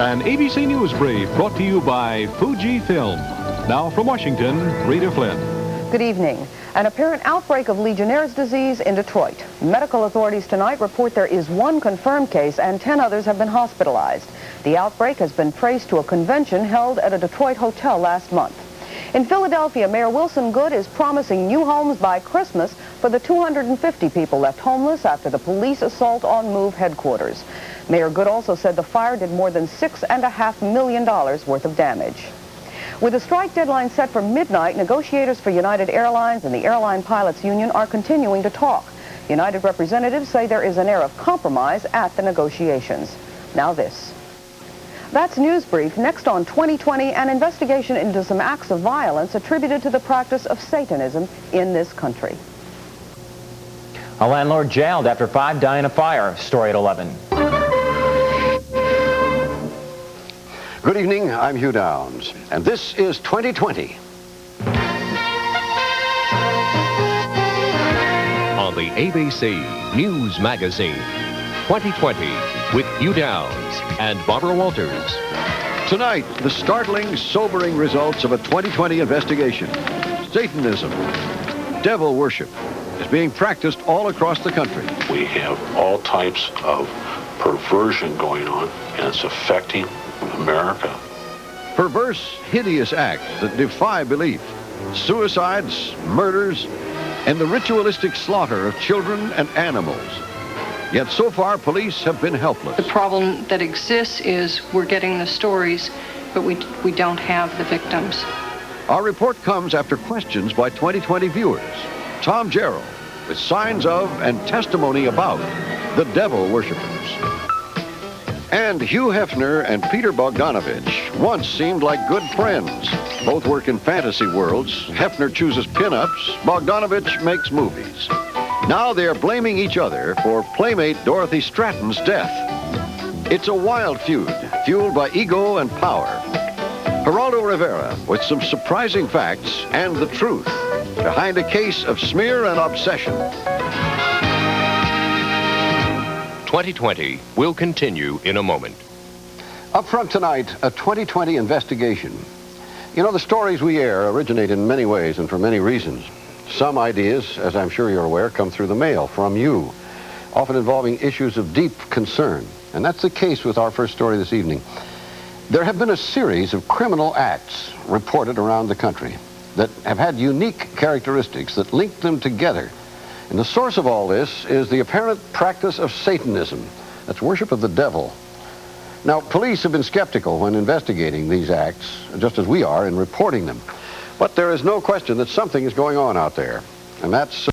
An ABC News brief brought to you by Fujifilm. Now from Washington, Rita Flynn. Good evening. An apparent outbreak of Legionnaire's disease in Detroit. Medical authorities tonight report there is one confirmed case and 10 others have been hospitalized. The outbreak has been traced to a convention held at a Detroit hotel last month. In Philadelphia, Mayor Wilson Goode is promising new homes by Christmas for the 250 people left homeless after the police assault on MOVE headquarters. Mayor Goode also said the fire did more than $6.5 million worth of damage. With a strike deadline set for midnight, negotiators for United Airlines and the Airline Pilots Union are continuing to talk. United representatives say there is an air of compromise at the negotiations. Now this. That's News Brief. Next on 2020, an investigation into some acts of violence attributed to the practice of Satanism in this country. A landlord jailed after 5 die in a fire. Story at 11. Good evening, I'm Hugh Downs, and this is 2020. On the ABC News Magazine, 2020 with Hugh Downs and Barbara Walters. Tonight, the startling, sobering results of a 2020 investigation. Satanism, devil worship, is being practiced all across the country. We have all types of perversion going on, and it's affecting America. Perverse, hideous acts that defy belief. Suicides, murders, and the ritualistic slaughter of children and animals. Yet so far, police have been helpless. The problem that exists is we're getting the stories, but we don't have the victims. Our report comes after questions by 2020 viewers. Tom Jarrell, with signs of and testimony about the devil worshippers. And Hugh Hefner and Peter Bogdanovich once seemed like good friends. Both work in fantasy worlds. Hefner chooses pinups. Bogdanovich makes movies. Now they're blaming each other for playmate Dorothy Stratton's death. It's a wild feud, fueled by ego and power. Geraldo Rivera with some surprising facts and the truth behind a case of smear and obsession. 2020 will continue in a moment. Up front tonight, a 2020 investigation. You know, the stories we air originate in many ways and for many reasons. Some ideas, as I'm sure you're aware, come through the mail from you, often involving issues of deep concern. And that's the case with our first story this evening. There have been a series of criminal acts reported around the country that have had unique characteristics that link them together. And the source of all this is the apparent practice of Satanism. That's worship of the devil. Now, police have been skeptical when investigating these acts, just as we are in reporting them. But there is no question that something is going on out there. And that's